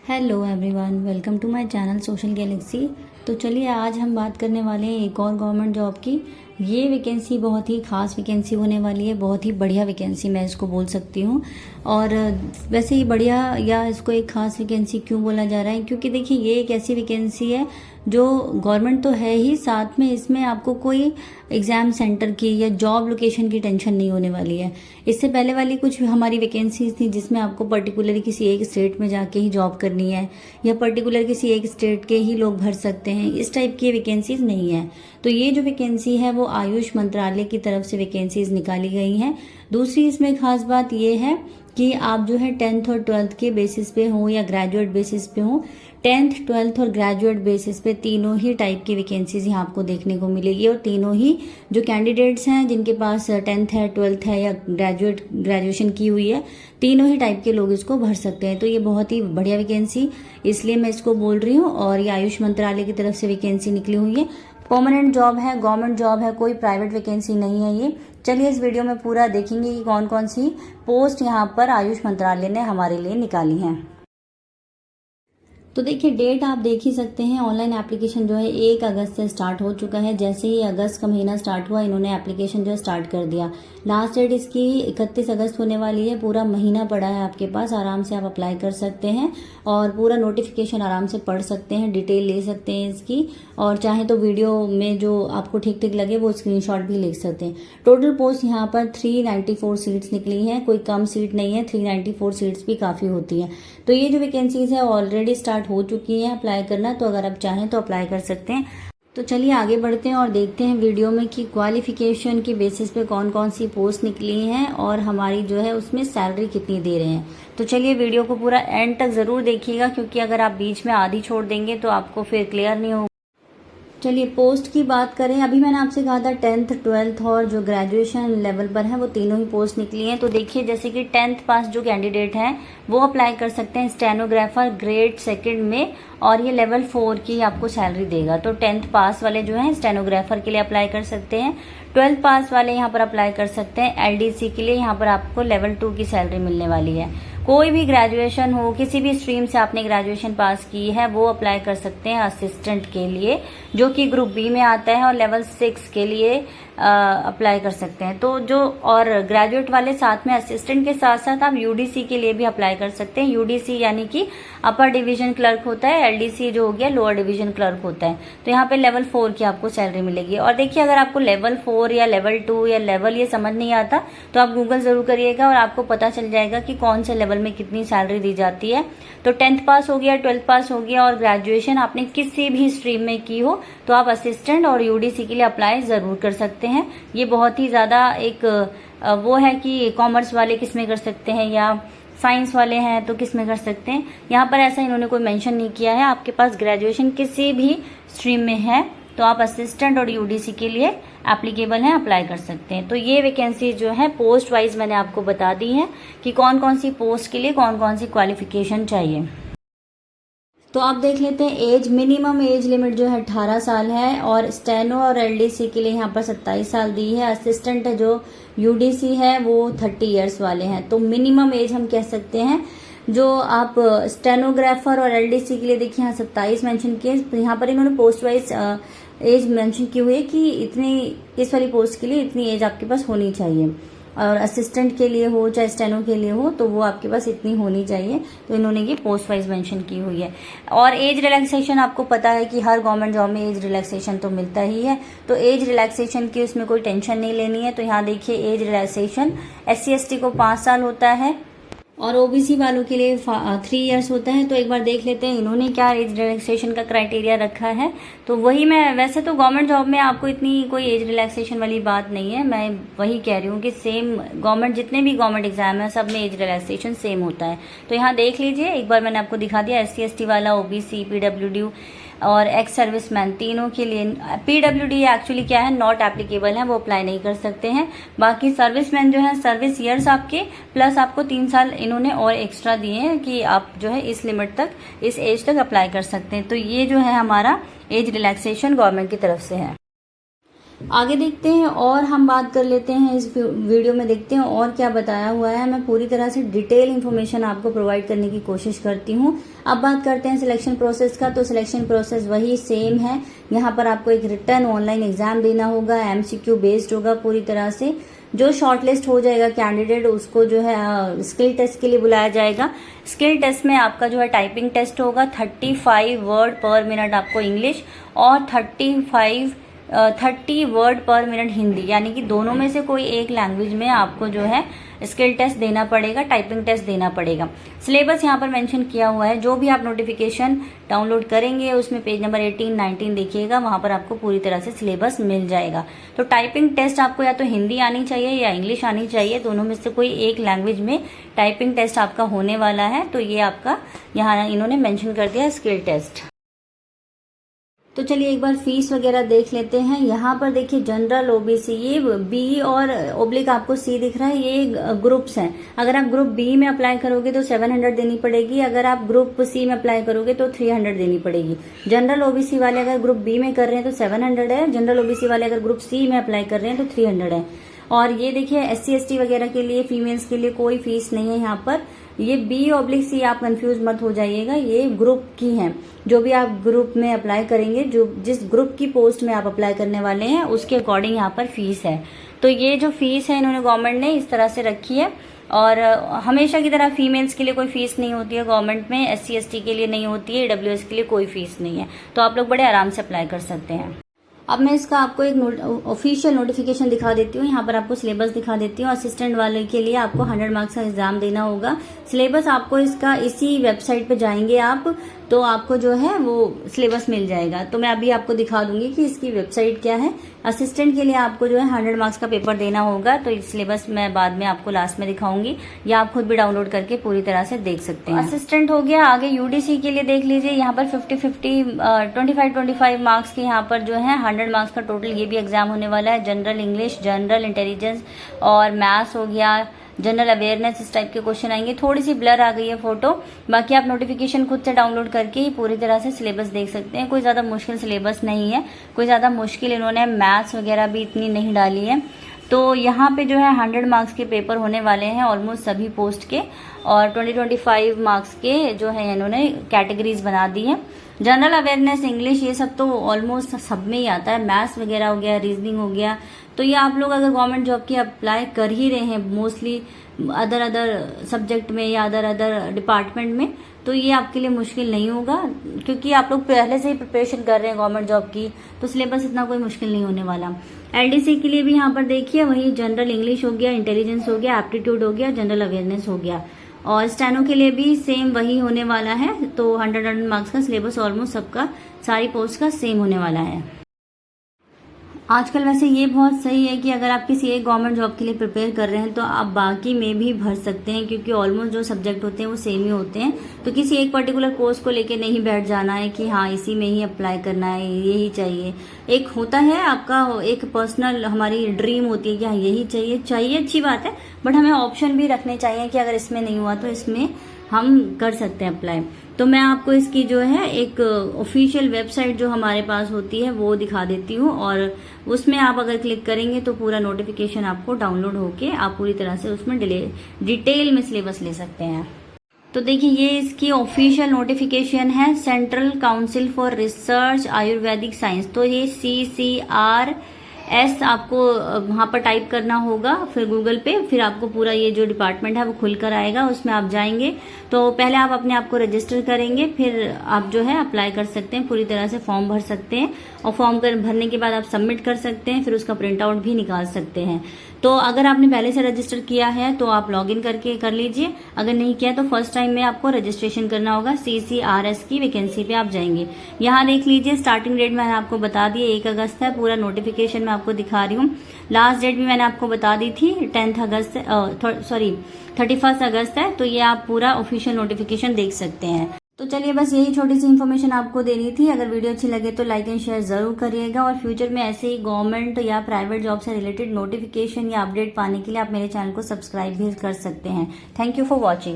Hello everyone, welcome to my channel Social Galaxy. तो चलिए आज हम बात करने वाले हैं एक और गवर्नमेंट जॉब की। ये वैकेंसी बहुत ही खास वैकेंसी होने वाली है, बहुत ही बढ़िया वैकेंसी मैं इसको बोल सकती हूँ। और वैसे ही बढ़िया या इसको एक खास वैकेंसी क्यों बोला जा रहा है, क्योंकि देखिए ये एक ऐसी वैकेंसी है जो गवर्नमेंट तो है ही, साथ में इसमें आपको कोई एग्ज़ाम सेंटर की या जॉब लोकेशन की टेंशन नहीं होने वाली है। इससे पहले वाली कुछ हमारी वैकेंसीज थी जिसमें आपको पर्टिकुलर किसी एक स्टेट में जाके ही जॉब करनी है या पर्टिकुलर किसी एक स्टेट के ही लोग भर सकते हैं, इस टाइप की वैकेंसीज नहीं है। तो ये जो वैकेंसी है वो आयुष मंत्रालय की तरफ से वैकेंसीज निकाली गई हैं। दूसरी इसमें खास बात ये है कि आप जो है 10th और 12th के बेसिस पे हो या ग्रेजुएट बेसिस पे हो, 10th, 12th और ग्रेजुएट बेसिस पे तीनों ही टाइप की वैकेंसीज यहाँ आपको देखने को मिलेगी। और तीनों ही जो कैंडिडेट्स हैं जिनके पास 10th है, 12th है या ग्रेजुएशन की हुई है, तीनों ही टाइप के लोग इसको भर सकते हैं। तो ये बहुत ही बढ़िया वैकेंसी इसलिए मैं इसको बोल रही हूँ। और ये आयुष मंत्रालय की तरफ से वैकेंसी निकली हुई है, परमानेंट जॉब है, गवर्नमेंट जॉब है, कोई प्राइवेट वैकेंसी नहीं है ये। चलिए इस वीडियो में पूरा देखेंगे कि कौन कौन सी पोस्ट यहाँ पर आयुष मंत्रालय ने हमारे लिए निकाली हैं। तो देखिए डेट आप देख ही सकते हैं। ऑनलाइन एप्लीकेशन जो है 1 अगस्त से स्टार्ट हो चुका है। जैसे ही अगस्त का महीना स्टार्ट हुआ इन्होंने एप्लीकेशन जो है स्टार्ट कर दिया। लास्ट डेट इसकी 31 अगस्त होने वाली है। पूरा महीना पड़ा है आपके पास, आराम से आप अप्लाई कर सकते हैं और पूरा नोटिफिकेशन आराम से पढ़ सकते हैं, डिटेल ले सकते हैं इसकी। और चाहे तो वीडियो में जो आपको ठीक ठीक लगे वो स्क्रीनशॉट भी ले सकते हैं। टोटल पोस्ट यहाँ पर 394 सीट्स निकली हैं, कोई कम सीट नहीं है। 394 सीट्स भी काफ़ी होती है। तो ये जो वैकेंसीज है ऑलरेडी स्टार्ट हो चुकी है अप्लाई करना, तो अगर आप चाहें तो अप्लाई कर सकते हैं। तो चलिए आगे बढ़ते हैं और देखते हैं वीडियो में कि क्वालिफिकेशन की बेसिस पे कौन कौन सी पोस्ट निकली हैं और हमारी जो है उसमें सैलरी कितनी दे रहे हैं। तो चलिए वीडियो को पूरा एंड तक ज़रूर देखिएगा, क्योंकि अगर आप बीच में आधी छोड़ देंगे तो आपको फिर क्लियर नहीं होगा। चलिए पोस्ट की बात करें, अभी मैंने आपसे कहा था 10th, 12th और जो ग्रेजुएशन लेवल पर है वो तीनों ही पोस्ट निकली हैं। तो देखिए जैसे कि 10th पास जो कैंडिडेट हैं वो अप्लाई कर सकते हैं स्टेनोग्राफर ग्रेड 2 में, और ये लेवल 4 की आपको सैलरी देगा। तो 10th पास वाले जो हैं स्टेनोग्राफर के लिए अप्लाई कर सकते हैं। 12th पास वाले यहाँ पर अप्लाई कर सकते हैं एलडीसी के लिए, यहाँ पर आपको लेवल 2 की सैलरी मिलने वाली है। कोई भी ग्रेजुएशन हो, किसी भी स्ट्रीम से आपने ग्रेजुएशन पास की है वो अप्लाई कर सकते हैं असिस्टेंट के लिए, जो कि ग्रुप बी में आता है, और लेवल 6 के लिए अप्लाई कर सकते हैं। तो जो और ग्रेजुएट वाले साथ में असिस्टेंट के साथ साथ आप यूडीसी के लिए भी अप्लाई कर सकते हैं। यूडीसी यानी कि अपर डिवीजन क्लर्क होता है, एलडीसी जो हो गया लोअर डिवीजन क्लर्क होता है। तो यहाँ पे लेवल 4 की आपको सैलरी मिलेगी। और देखिए अगर आपको लेवल 4 या लेवल 2 या लेवल ये समझ नहीं आता तो आप गूगल जरूर करिएगा और आपको पता चल जाएगा कि कौन से लेवल में कितनी सैलरी दी जाती है। तो 10th पास हो गया, 12th पास हो गया और ग्रेजुएशन आपने किसी भी स्ट्रीम में की हो तो आप असिस्टेंट और यूडीसी के लिए अप्लाई जरूर कर सकते हैं। ये बहुत ही ज्यादा एक वो है कि कॉमर्स वाले किस में कर सकते हैं या साइंस वाले हैं तो किस में कर सकते हैं। यहाँ पर ऐसा इन्होंने कोई मेंशन नहीं किया है। आपके पास ग्रेजुएशन किसी भी स्ट्रीम में है तो आप असिस्टेंट और यूडीसी के लिए एप्लीकेबल हैं, अप्लाई कर सकते हैं। तो ये वैकेंसी जो है पोस्ट वाइज मैंने आपको बता दी है कि कौन कौन सी पोस्ट के लिए कौन कौन सी क्वालिफिकेशन चाहिए। तो आप देख लेते हैं एज, मिनिमम एज लिमिट जो है 18 साल है और स्टेनो और एलडीसी के लिए यहाँ पर 27 साल दी है। असिस्टेंट जो यूडीसी है वो 30 इयर्स वाले हैं। तो मिनिमम एज हम कह सकते हैं। जो आप स्टेनोग्राफर और एलडीसी के लिए देखिए यहाँ 27 मेंशन किए, तो यहाँ पर इन्होंने पोस्ट वाइज एज मेंशन की हुई है कि इतनी इस वाली पोस्ट के लिए इतनी एज आपके पास होनी चाहिए। और असिस्टेंट के लिए हो चाहे स्टेनो के लिए हो तो वो आपके पास इतनी होनी चाहिए। तो इन्होंने ये पोस्ट वाइज मेंशन की हुई है। और एज रिलैक्सेशन आपको पता है कि हर गवर्नमेंट जॉब में एज रिलैक्सेशन तो मिलता ही है, तो एज रिलैक्सेशन की उसमें कोई टेंशन नहीं लेनी है। तो यहाँ देखिए एज रिलैक्सेशन SC/ST को 5 साल होता है और ओबीसी वालों के लिए 3 इयर्स होता है। तो एक बार देख लेते हैं इन्होंने क्या एज रिलैक्सेशन का क्राइटेरिया रखा है। तो वही मैं, वैसे तो गवर्नमेंट जॉब में आपको इतनी कोई एज रिलैक्सेशन वाली बात नहीं है, मैं वही कह रही हूँ कि सेम गवर्नमेंट जितने भी गवर्नमेंट एग्जाम है सब में एज रिलैक्सेशन सेम होता है। तो यहाँ देख लीजिए, एक बार मैंने आपको दिखा दिया SC/ST वाला, ओबीसी, PWD और एक्स सर्विसमैन तीनों के लिए। PWD एक्चुअली क्या है, नॉट एप्लीकेबल है, वो अप्लाई नहीं कर सकते हैं। बाकी सर्विसमैन जो है सर्विस ईयर्स आपके प्लस आपको 3 साल इन्होंने और एक्स्ट्रा दिए हैं कि आप जो है इस लिमिट तक, इस एज तक अप्लाई कर सकते हैं। तो ये जो है हमारा एज रिलैक्सेशन गवर्नमेंट की तरफ से है। आगे देखते हैं और हम बात कर लेते हैं, इस वीडियो में देखते हैं और क्या बताया हुआ है। मैं पूरी तरह से डिटेल इन्फॉर्मेशन आपको प्रोवाइड करने की कोशिश करती हूँ। अब बात करते हैं सिलेक्शन प्रोसेस का। तो सिलेक्शन प्रोसेस वही सेम है। यहाँ पर आपको एक रिटर्न ऑनलाइन एग्जाम देना होगा, MCQ बेस्ड होगा पूरी तरह से। जो शॉर्टलिस्ट हो जाएगा कैंडिडेट, उसको जो है स्किल टेस्ट के लिए बुलाया जाएगा। स्किल टेस्ट में आपका जो है टाइपिंग टेस्ट होगा, 35 वर्ड पर मिनट आपको इंग्लिश और 30 वर्ड पर मिनट हिंदी, यानी कि दोनों में से कोई एक लैंग्वेज में आपको जो है स्किल टेस्ट देना पड़ेगा, टाइपिंग टेस्ट देना पड़ेगा। सिलेबस यहाँ पर मेंशन किया हुआ है। जो भी आप नोटिफिकेशन डाउनलोड करेंगे उसमें पेज नंबर 18, 19 देखिएगा, वहां पर आपको पूरी तरह से सिलेबस मिल जाएगा। तो टाइपिंग टेस्ट आपको या तो हिंदी आनी चाहिए या इंग्लिश आनी चाहिए, दोनों में से कोई एक लैंग्वेज में टाइपिंग टेस्ट आपका होने वाला है। तो ये आपका यहाँ इन्होंने मेंशन कर दिया स्किल टेस्ट। तो चलिए एक बार फीस वगैरह देख लेते हैं। यहाँ पर देखिए जनरल, OBC, ये B और ओब्लिक आपको C दिख रहा है, ये ग्रुप्स हैं। अगर आप ग्रुप B में अप्लाई करोगे तो 700 देनी पड़ेगी, अगर आप ग्रुप C में अप्लाई करोगे तो 300 देनी पड़ेगी। जनरल OBC वाले अगर ग्रुप B में कर रहे हैं तो 700 है, जनरल OBC वाले अगर ग्रुप C में अप्लाई कर रहे हैं तो 300 है। और ये देखिए SC ST वगैरह के लिए, फीमेल्स के लिए कोई फीस नहीं है यहाँ पर। ये B/C आप कंफ्यूज मत हो जाइएगा, ये ग्रुप की हैं। जो भी आप ग्रुप में अप्लाई करेंगे, जो जिस ग्रुप की पोस्ट में आप अप्लाई करने वाले हैं उसके अकॉर्डिंग यहाँ पर फीस है। तो ये जो फीस है इन्होंने गवर्नमेंट ने इस तरह से रखी है। और हमेशा की तरह फीमेल्स के लिए कोई फीस नहीं होती है गवर्नमेंट में, SC ST के लिए नहीं होती है, AWS के लिए कोई फीस नहीं है। तो आप लोग बड़े आराम से अप्लाई कर सकते हैं। अब मैं इसका आपको एक ऑफिशियल नोटिफिकेशन दिखा देती हूँ। यहाँ पर आपको सिलेबस दिखा देती हूँ। असिस्टेंट वाले के लिए आपको 100 मार्क्स का एग्जाम देना होगा। सिलेबस आपको इसका इसी वेबसाइट पे जाएंगे आप तो आपको जो है वो सिलेबस मिल जाएगा। तो मैं अभी आपको दिखा दूंगी कि इसकी वेबसाइट क्या है। असिस्टेंट के लिए आपको जो है 100 मार्क्स का पेपर देना होगा। तो इस सिलेबस मैं बाद में आपको लास्ट में दिखाऊंगी, या आप खुद भी डाउनलोड करके पूरी तरह से देख सकते हैं। असिस्टेंट हो गया। आगे UDC के लिए देख लीजिए, यहाँ पर 50-50 25-25 मार्क्स के यहाँ पर जो है 100 मार्क्स का टोटल ये भी एग्जाम होने वाला है। जनरल इंग्लिश, जनरल इंटेलिजेंस और मैथ्स हो गया, जनरल अवेयरनेस, इस टाइप के क्वेश्चन आएंगे। थोड़ी सी ब्लर आ गई है फोटो, बाकी आप नोटिफिकेशन खुद से डाउनलोड करके ही पूरी तरह से सिलेबस देख सकते हैं। कोई ज्यादा मुश्किल सिलेबस नहीं है, कोई ज्यादा मुश्किल इन्होंने मैथ्स वगैरह भी इतनी नहीं डाली है। तो यहाँ पे जो है 100 मार्क्स के पेपर होने वाले हैं ऑलमोस्ट सभी पोस्ट के, और 20-25 मार्क्स के जो है इन्होंने कैटेगरीज बना दी है। जनरल अवेयरनेस, इंग्लिश, ये सब तो ऑलमोस्ट सब में ही आता है। मैथ्स वगैरह हो गया, रीजनिंग हो गया। तो ये आप लोग अगर गवर्नमेंट जॉब की अप्लाई कर ही रहे हैं मोस्टली अदर सब्जेक्ट में या अदर डिपार्टमेंट में, तो ये आपके लिए मुश्किल नहीं होगा, क्योंकि आप लोग पहले से ही प्रिपरेशन कर रहे हैं गवर्नमेंट जॉब की। तो सिलेबस इतना कोई मुश्किल नहीं होने वाला। LDC के लिए भी यहाँ पर देखिए वही जनरल इंग्लिश हो गया, इंटेलिजेंस हो गया, एप्टीट्यूड हो गया, जनरल अवेयरनेस हो गया। और स्टेनो के लिए भी सेम वही होने वाला है। तो 100 मार्क्स का सिलेबस ऑलमोस्ट सबका, सारी पोस्ट का सेम होने वाला है। आजकल वैसे ये बहुत सही है कि अगर आप किसी एक गवर्नमेंट जॉब के लिए प्रिपेयर कर रहे हैं तो आप बाकी में भी भर सकते हैं, क्योंकि ऑलमोस्ट जो सब्जेक्ट होते हैं वो सेम ही होते हैं। तो किसी एक पर्टिकुलर कोर्स को लेके नहीं बैठ जाना है कि हाँ इसी में ही अप्लाई करना है, यही चाहिए। एक होता है आपका एक पर्सनल, हमारी ड्रीम होती है कि हाँ यही चाहिए, अच्छी बात है, बट हमें ऑप्शन भी रखने चाहिए कि अगर इसमें नहीं हुआ तो इसमें हम कर सकते हैं अप्लाई। तो मैं आपको इसकी जो है एक ऑफिशियल वेबसाइट जो हमारे पास होती है वो दिखा देती हूँ, और उसमें आप अगर क्लिक करेंगे तो पूरा नोटिफिकेशन आपको डाउनलोड होके आप पूरी तरह से उसमें डिटेल में सिलेबस ले सकते हैं। तो देखिए ये इसकी ऑफिशियल नोटिफिकेशन है, central council for research Ayurvedic science. तो ये CCRS आपको वहां पर टाइप करना होगा, फिर गूगल पे, फिर आपको पूरा ये जो डिपार्टमेंट है वो खुलकर आएगा, उसमें आप जाएंगे। तो पहले आप अपने आप को रजिस्टर करेंगे, फिर आप जो है अप्लाई कर सकते हैं, पूरी तरह से फॉर्म भर सकते हैं, और फॉर्म भरने के बाद आप सबमिट कर सकते हैं, फिर उसका प्रिंट आउट भी निकाल सकते हैं। तो अगर आपने पहले से रजिस्टर किया है तो आप लॉगिन करके कर लीजिए, अगर नहीं किया तो फर्स्ट टाइम में आपको रजिस्ट्रेशन करना होगा। CCRS की वैकेंसी पे आप जाएंगे। यहाँ देख लीजिए स्टार्टिंग डेट मैंने आपको बता दी 1 अगस्त है, पूरा नोटिफिकेशन मैं आपको दिखा रही हूँ। लास्ट डेट भी मैंने आपको बता दी थी 31 अगस्त है। तो ये आप पूरा ऑफिशियल नोटिफिकेशन देख सकते हैं। तो चलिए बस यही छोटी सी इन्फॉर्मेशन आपको देनी थी। अगर वीडियो अच्छी लगे तो लाइक एंड शेयर जरूर करिएगा, और फ्यूचर में ऐसे ही गवर्नमेंट या प्राइवेट जॉब से रिलेटेड नोटिफिकेशन या अपडेट पाने के लिए आप मेरे चैनल को सब्सक्राइब भी कर सकते हैं। Thank you for watching.